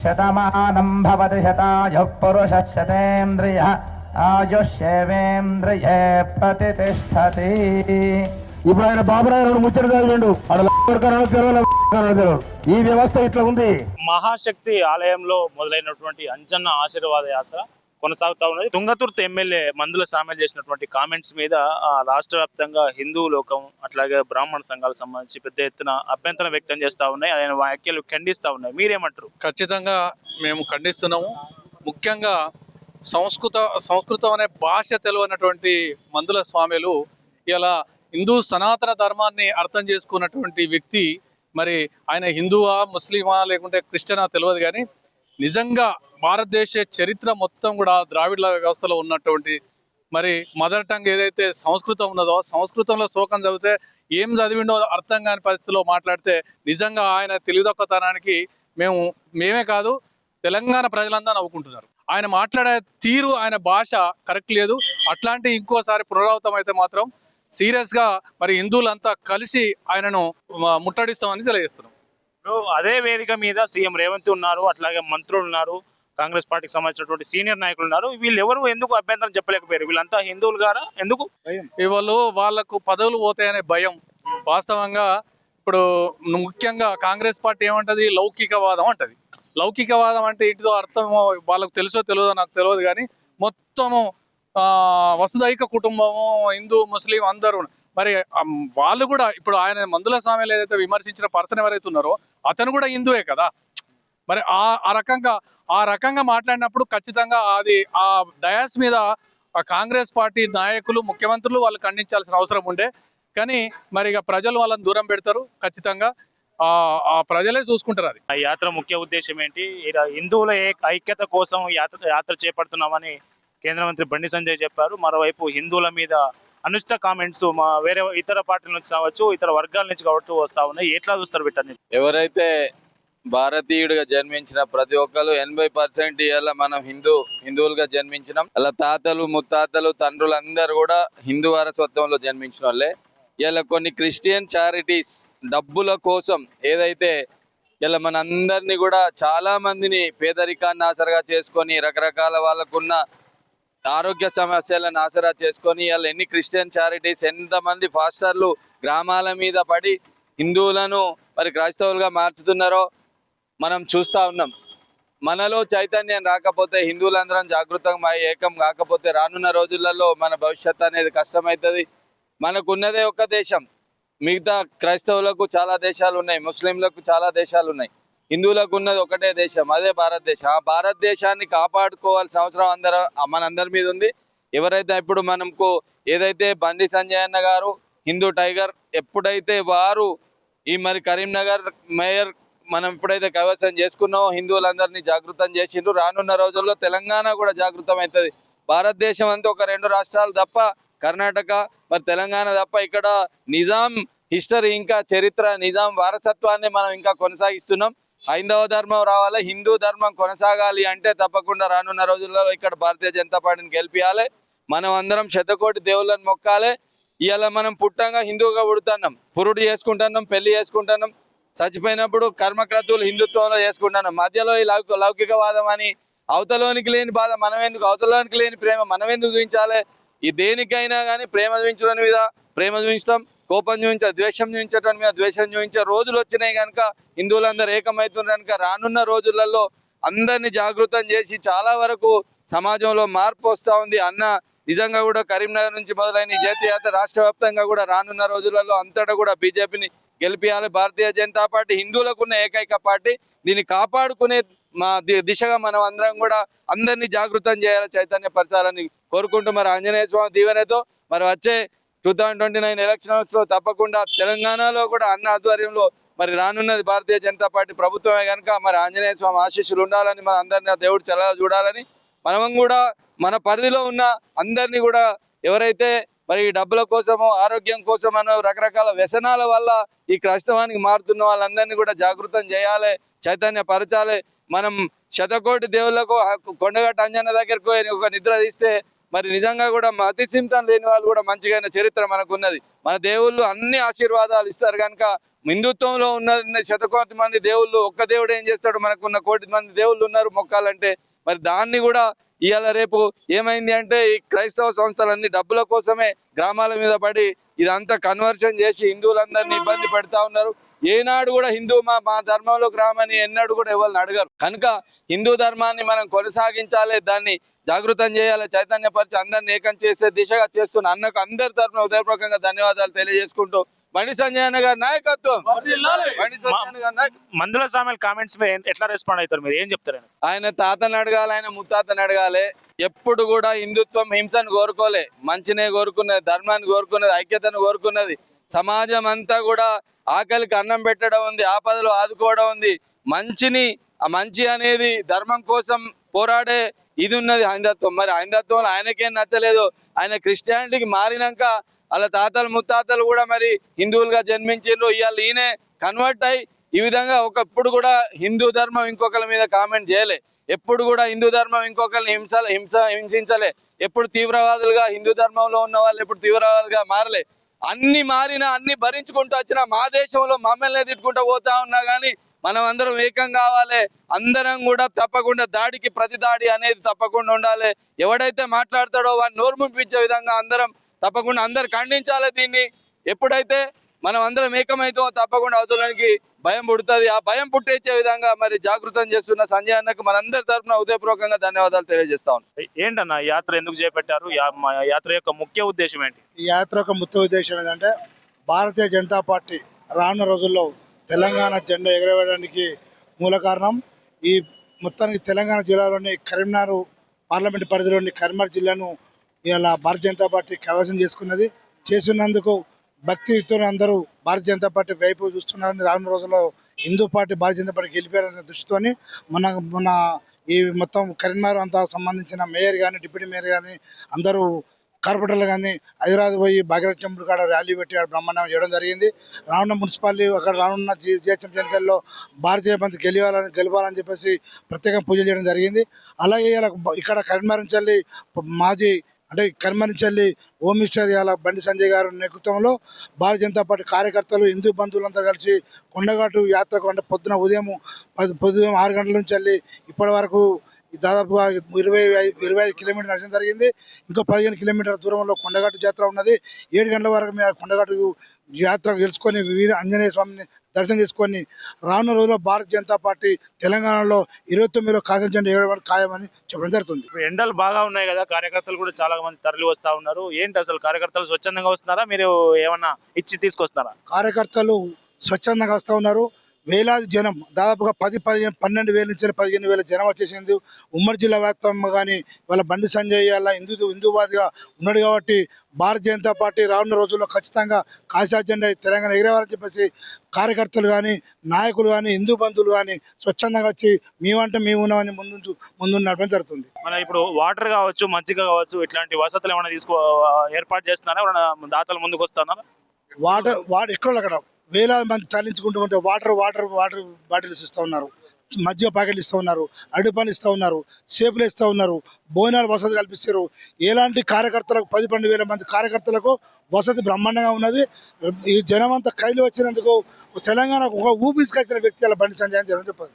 శతమానం భవతి శతాయుః పురుషः శతేంద్రియः ఆయుష్యేవేంద్రియే ప్రతిష్టతి. ఇప్పుడు ఆయన బాబురావు ముచ్చట చదివిండు ఈ వ్యవస్థ ఇట్లా ఉంది. మహాశక్తి ఆలయంలో మొదలైనటువంటి అంజన్న ఆశీర్వాద యాత్ర కొనసాగుతా ఉన్నది. తుంగతుర్తి ఎమ్మెల్యే మందుల సామెల్ చేసినటువంటి కామెంట్స్ మీద రాష్ట్ర వ్యాప్తంగా హిందూ లోకం అట్లాగే బ్రాహ్మణ సంఘాలకు సంబంధించి పెద్ద ఎత్తున అభ్యంతరం వ్యక్తం చేస్తా ఉన్నాయి. ఆయన వ్యాఖ్యలు ఖండిస్తా ఉన్నాయి. మీరేమంటారు? ఖచ్చితంగా మేము ఖండిస్తున్నాము. ముఖ్యంగా సంస్కృతం అనే భాష తెలియనటువంటి మందుల స్వామిలు ఇలా హిందూ సనాతన ధర్మాన్ని అర్థం చేసుకున్నటువంటి వ్యక్తి, మరి ఆయన హిందువా ముస్లిమా లేకుంటే క్రిస్టియనా తెలియదు, కానీ నిజంగా భారతదేశ చరిత్ర మొత్తం కూడా ద్రావిడ వ్యవస్థలో ఉన్నటువంటి మరి మదర్ టంగ్ ఏదైతే సంస్కృతం ఉన్నదో, సంస్కృతంలో శ్లోకం చదివితే ఏం చదివిండో అర్థం కాని పరిస్థితిలో మాట్లాడితే నిజంగా ఆయన తెలివితక్కువతనానికి మేమే కాదు తెలంగాణ ప్రజలందరూ నవ్వుకుంటున్నారు. ఆయన మాట్లాడే తీరు, ఆయన భాష కరెక్ట్ లేదు. అట్లాంటి ఇంకోసారి పునరావృతం అయితే మాత్రం సీరియస్ గా మరి హిందువులంతా కలిసి ఆయనను ముట్టడిస్తామని తెలియజేస్తున్నాం. అదే వేదిక మీద సీఎం రేవంత్ ఉన్నారు, అట్లాగే మంత్రులు ఉన్నారు, కాంగ్రెస్ పార్టీకి సంబంధించినటువంటి సీనియర్ నాయకులు ఉన్నారు. వీళ్ళు ఎవరు ఎందుకు అభ్యంతరం చెప్పలేకపోయారు? వీళ్ళంతా హిందువులు గారా? ఎందుకు వాళ్ళకు పదవులు పోతాయనే భయం. వాస్తవంగా ఇప్పుడు ముఖ్యంగా కాంగ్రెస్ పార్టీ ఏమంటది? లౌకికవాదం అంటది. లౌకికవాదం అంటే ఏంటిదో అర్థం వాళ్ళకు తెలుసో తెలియదో నాకు తెలియదు, కానీ మొత్తము వసుదైక కుటుంబము, హిందూ ముస్లిం అందరూ. మరి వాళ్ళు కూడా ఇప్పుడు ఆయన మందుల స్వామిలు ఏదైతే విమర్శించిన పర్సన్ ఎవరైతే ఉన్నారో అతను కూడా హిందువే కదా. మరి ఆ రకంగా మాట్లాడినప్పుడు ఖచ్చితంగా అది ఆ డయాస్ మీద కాంగ్రెస్ పార్టీ నాయకులు, ముఖ్యమంత్రులు వాళ్ళు ఖండించాల్సిన అవసరం ఉండే. కానీ మరి ఇక ప్రజలు వాళ్ళని దూరం పెడతారు. ఖచ్చితంగా ఆ ప్రజలే చూసుకుంటారు. అది ఆ యాత్ర ముఖ్య ఉద్దేశం ఏంటి? హిందువుల ఐక్యత కోసం యాత్ర చేపడుతున్నామని కేంద్ర మంత్రి బండి సంజయ్ చెప్పారు. మరోవైపు హిందువుల మీద అనుచిత కామెంట్స్ వేరే ఇతర పార్టీల నుంచి కావచ్చు, ఇతర వర్గాల నుంచి కావచ్చు వస్తా ఉన్నాయి. ఎట్లా చూస్తారు వీటన్ని? ఎవరైతే భారతీయుడిగా జన్మించిన ప్రతి ఒక్కరు 80% ఇవాళ మనం హిందువులుగా జన్మించినాం. అలా తాతలు ముత్తాతలు తండ్రులు అందరూ కూడా హిందూ వారసత్వంలో జన్మించిన వాళ్ళే. ఇలా కొన్ని క్రిస్టియన్ చారిటీస్ డబ్బుల కోసం ఏదైతే ఇలా మనందరినీ కూడా చాలా మందిని పేదరికాన్ని ఆసరగా చేసుకొని రకరకాల వాళ్ళకున్న ఆరోగ్య సమస్యలను ఆసరా చేసుకొని ఇలా ఎన్ని క్రిస్టియన్ చారిటీస్, ఎంతమంది పాస్టర్లు గ్రామాల మీద పడి హిందువులను మరి క్రైస్తవులుగా మార్చుతున్నారో మనం చూస్తూ ఉన్నాం. మనలో చైతన్యం రాకపోతే, హిందువులందరం జాగృతంగా ఏకం కాకపోతే రానున్న రోజులలో మన భవిష్యత్తు అనేది కష్టమవుతుంది. మనకున్నదే ఒక దేశం. మిగతా క్రైస్తవులకు చాలా దేశాలు ఉన్నాయి, ముస్లింలకు చాలా దేశాలు ఉన్నాయి. హిందువులకు ఉన్నది ఒకటే దేశం, అదే భారతదేశం. ఆ భారతదేశాన్ని కాపాడుకోవాల్సిన అవసరం మనందరి మీద ఉంది. ఎవరైతే ఇప్పుడు మనకు ఏదైతే బండి సంజయ్ అన్న గారు హిందూ టైగర్, ఎప్పుడైతే వారు ఈ మరి కరీంనగర్ మేయర్ మనం ఎప్పుడైతే కైవసం చేసుకున్నామో హిందువులందరినీ జాగృతం చేసిండ్రు. రానున్న రోజుల్లో తెలంగాణ కూడా జాగృతం అవుతుంది. భారతదేశం అంతా ఒక 2 రాష్ట్రాలు తప్ప, కర్ణాటక మరి తెలంగాణ తప్ప, ఇక్కడ నిజాం హిస్టరీ ఇంకా చరిత్ర, నిజాం వారసత్వాన్ని మనం ఇంకా కొనసాగిస్తున్నాం. హైందవ ధర్మం రావాలి, హిందూ ధర్మం కొనసాగాలి అంటే తప్పకుండా రానున్న రోజుల్లో ఇక్కడ భారతీయ జనతా పార్టీని గెలిపియాలి. మనం అందరం శతకోటి దేవుళ్ళని మొక్కాలి. ఇవాళ మనం పుట్టంగా హిందువుగా పుడుతున్నాం, పురుడు చేసుకుంటున్నాం, పెళ్లి చేసుకుంటున్నాం, చచ్చిపోయినప్పుడు కర్మక్రతువులు హిందుత్వంలో చేసుకుంటున్నాం. మధ్యలో ఈ లౌకికవాదం అని అవతలోనికి లేని బాధ మనం ఎందుకు, అవతలోనికి లేని ప్రేమ మనం ఎందుకు చూపించాలి? ఈ దేనికైనా కానీ ప్రేమ చూపించడం మీద ప్రేమ చూపిస్తాం, కోపం చూపించే, ద్వేషం చూపించడం మీద ద్వేషం చూపించే రోజులు వచ్చినాయి కనుక హిందువులందరూ ఏకమవుతున్నారు కనుక రానున్న రోజులలో అందరినీ జాగృతం చేసి చాలా వరకు సమాజంలో మార్పు వస్తూ ఉంది. అన్న నిజంగా కూడా కరీంనగర్ నుంచి మొదలైన జాతీయత రాష్ట్ర వ్యాప్తంగా కూడా రానున్న రోజులలో అంతటా కూడా బీజేపీని గెలిపియాలి. భారతీయ జనతా పార్టీ హిందువులకు ఉన్న ఏకైక పార్టీ. దీన్ని కాపాడుకునే దిశగా మనం అందరం కూడా అందరినీ జాగృతం చేయాలి, చైతన్యపరచాలని కోరుకుంటూ మరి ఆంజనేయ స్వామి దీవెనతో మరి వచ్చే 2029 ఎలక్షన్స్ లో తప్పకుండా తెలంగాణలో కూడా అన్న ఆధ్వర్యంలో మరి రానున్నది భారతీయ జనతా పార్టీ ప్రభుత్వమే కనుక మరి ఆంజనేయ స్వామి ఆశీస్సులు ఉండాలని, మన అందరినీ దేవుడు చల్లగా చూడాలని, మనం కూడా మన పరిధిలో ఉన్న అందరినీ కూడా ఎవరైతే మరి డబ్బుల కోసమో ఆరోగ్యం కోసమనో రకరకాల వ్యసనాల వల్ల ఈ క్రైస్తవానికి మారుతున్న వాళ్ళందరినీ కూడా జాగృతం చేయాలి, చైతన్య పరచాలి. మనం శతకోటి దేవుళ్లకు కొండగట్ట అంజన్న దగ్గరకు ఒక నిద్ర తీస్తే మరి నిజంగా కూడా అతి సింతం లేని వాళ్ళు కూడా మంచిగా చరిత్ర మనకు ఉన్నది. మన దేవుళ్ళు అన్ని ఆశీర్వాదాలు ఇస్తారు కనుక హిందుత్వంలో ఉన్న శతకోటి మంది దేవుళ్ళు, ఒక్క దేవుడు ఏం చేస్తాడు? మనకున్న 1 కోటి మంది దేవుళ్ళు ఉన్నారు మొక్కాలంటే. మరి దాన్ని కూడా ఇవాళ రేపు ఏమైంది అంటే ఈ క్రైస్తవ సంస్థలన్నీ డబ్బుల కోసమే గ్రామాల మీద పడి ఇదంతా కన్వర్షన్ చేసి హిందువులందరినీ ఇబ్బంది పెడతా ఉన్నారు. ఏనాడు కూడా హిందూ మా ధర్మంలోకి రామని ఎన్నడూ కూడా ఎవరిని అడగరు. కనుక హిందూ ధర్మాన్ని మనం కొనసాగించాలి, దాన్ని జాగృతం చేయాలి, చైతన్యపరిచి అందరిని ఏకం చేసే దిశగా చేస్తున్న అన్నకు అందరి తరఫున హృదయపూర్వకంగా ధన్యవాదాలు తెలియజేసుకుంటూ బండి సంజయ్ అన్న గారి నాయకత్వం, బండి సంజయ్ అన్న గారి నాయకత్వం. మందుల సామెల్ కామెంట్స్ మీద ఎట్లా రెస్పాండ్ అవుతారు మీరు? ఏం చెప్తారు? ఆయన తాతను అడగాలి, ఆయన ముత్తాతను అడగాలి. ఎప్పుడు కూడా హిందుత్వం హింసను కోరుకోలే, మంచినే కోరుకున్నది, ధర్మాన్ని కోరుకున్నది, ఐక్యతను కోరుకున్నది. సమాజం అంతా కూడా ఆకలికి అన్నం పెట్టడం ఉంది, ఆపదలు ఆదుకోవడం ఉంది. ఆ మంచి అనేది ధర్మం కోసం పోరాడే ఇది ఉన్నది హైందత్వం. మరి హైందత్వంలో ఆయనకేం నచ్చలేదు. ఆయన క్రిస్టియానిటీకి మారినాక వాళ్ళ తాతలు ముత్తాతలు కూడా మరి హిందువులుగా జన్మించారు. ఇవాళ ఈయనే కన్వర్ట్ అయ్యి ఈ విధంగా ఒకప్పుడు కూడా హిందూ ధర్మం ఇంకొకరి మీద కామెంట్ చేయలే, ఎప్పుడు కూడా హిందూ ధర్మం ఇంకొకరిని హింసించలే, ఎప్పుడు తీవ్రవాదులుగా హిందూ ధర్మంలో ఉన్న వాళ్ళు ఎప్పుడు తీవ్రవాదులుగా మారలే. అన్ని మారినా అన్ని భరించుకుంటూ వచ్చినా మా దేశంలో మమ్మల్ని తిట్టుకుంటూ పోతా ఉన్నా కానీ మనం అందరం ఏకం కావాలి. అందరం కూడా తప్పకుండా దాడికి ప్రతి దాడి అనేది తప్పకుండా ఉండాలి. ఎవడైతే మాట్లాడతాడో వాడిని నోరు ముంపించే విధంగా అందరం తప్పకుండా అందరు ఖండించాలి. దీన్ని ఎప్పుడైతే మనం అందరం ఏకమైతే తప్పకుండా అవతలానికి భయం పుడుతుంది. ఆ భయం పుట్టించే విధంగా మరి జాగృతం చేస్తున్న సంజయ్ అన్నకు మనందరి తరఫున హృదయపూర్వకంగా ధన్యవాదాలు తెలియజేస్తా ఉన్నాం. ఏంటన్నా యాత్ర ఎందుకు చేపట్టారు? యాత్ర యొక్క ముఖ్య ఉద్దేశం ఏంటి? ఈ యాత్ర యొక్క ముఖ్య ఉద్దేశం ఏంటంటే భారతీయ జనతా పార్టీ రానున్న రోజుల్లో తెలంగాణ జెండా ఎగరవేయడానికి మూల కారణం ఈ మొత్తానికి తెలంగాణ జిల్లాలోని కరీంనగర్ పార్లమెంట్ పరిధిలోని కరీంనగర్ జిల్లాను ఇలా భారతీయ జనతా పార్టీ కైవసం చేస్తున్నందుకు భక్తితో అందరూ భారతీయ జనతా పార్టీ వైపు చూస్తున్నారని, రానున్న రోజుల్లో హిందూ పార్టీ భారతీయ జనతా పార్టీ గెలిపారనే దృష్టితోని మన ఈ మొత్తం కరీంనగర్ అంతా సంబంధించిన మేయర్ కానీ, డిప్యూటీ మేయర్ కానీ, అందరూ కార్పొరేటర్లు కానీ హైదరాబాద్ పోయి భాగ్యరథ టెంపుల్ కాడ ర్యాలీ పెట్టి బ్రహ్మాండం చేయడం జరిగింది. రానున్న మున్సిపాలిటీ అక్కడ రానున్న జిహెచ్ఎంసీ ఎన్నికల్లో భారతీయ పంత్ గెలవాలని చెప్పేసి ప్రత్యేకంగా పూజలు చేయడం జరిగింది. అలాగే ఇక్కడ కరీంనగర్ నుంచి కరీంనగర్ నుంచి హోమ్ మినిస్టర్ ఇలా బండి సంజయ్ గారి నేతృత్వంలో భారతీయ జనతా పార్టీ కార్యకర్తలు, హిందూ బంధువులంతా కలిసి కొండగట్టు యాత్రకు అంటే ఉదయం 6 గంటల నుంచి వెళ్ళి ఇప్పటి వరకు దాదాపుగా 25 కిలోమీటర్లు నడచడం జరిగింది. ఇంకో 15 కిలోమీటర్ల దూరంలో కొండగట్టు జాతర ఉన్నది. 7 గంటల వరకు మేము కొండగట్టు యాత్ర గెలుచుకొని వీర ఆంజనేయ స్వామిని దర్శనం చేసుకొని రానున్న రోజుల్లో భారతీయ జనతా పార్టీ తెలంగాణలో 29లో కాషాయ జెండా ఎగరవేయడం ఖాయమని చెప్పడం జరుగుతుంది. ఎండలు బాగా ఉన్నాయి కదా, కార్యకర్తలు కూడా చాలా మంది తరలి వస్తా ఉన్నారు. ఏంటి అసలు కార్యకర్తలు స్వచ్ఛందంగా వస్తున్నారా, మీరు ఏమన్నా ఇచ్చి తీసుకొస్తున్నారా? కార్యకర్తలు స్వచ్ఛందంగా వస్తూ ఉన్నారు. వేలాది జనం, దాదాపుగా 12,000 నుంచి 15,000 జనం వచ్చేసింది. ఉమ్మడి జిల్లా వ్యాప్తంగా కానీ వాళ్ళ బండి సంజయ్ అలా హిందూవాదిగా ఉన్నాడు కాబట్టి భారతీయ జనతా పార్టీ రానున్న రోజుల్లో ఖచ్చితంగా కాషాయ జెండా తెలంగాణ ఎగరేవాలని చెప్పేసి కార్యకర్తలు కానీ, నాయకులు కానీ, హిందూ బంధువులు కానీ స్వచ్ఛందంగా వచ్చి మేమంటే మేము ఉన్నామని ముందు నడవడం జరుగుతుంది. మన ఇప్పుడు వాటర్ కావచ్చు, మజ్జిగ కావచ్చు, ఇట్లాంటి వసతులు ఏమైనా ఏర్పాటు చేస్తున్నారా? ఏమైనా దాతలు ముందుకు వస్తున్నారా? వాటర్ ఎక్కడ అక్కడ వేలాది మంది తరలించుకుంటూ ఉంటే వాటర్ బాటిల్స్ ఇస్తూ ఉన్నారు, మజ్జిగ ప్యాకెట్లు ఇస్తూ ఉన్నారు, అడుపాలు ఇస్తూ ఉన్నారు, సేపులు ఇస్తూ ఉన్నారు, భోజనాలు వసతి కల్పిస్తారు. ఎలాంటి కార్యకర్తలకు 12,000 మంది కార్యకర్తలకు వసతి బ్రహ్మాండంగా ఉన్నది. ఈ జనం అంతా కైలు వచ్చినందుకు తెలంగాణకు ఒక ఊపిసుకొచ్చిన వ్యక్తి అలా బండి సంజయ్ అని చెప్పారు.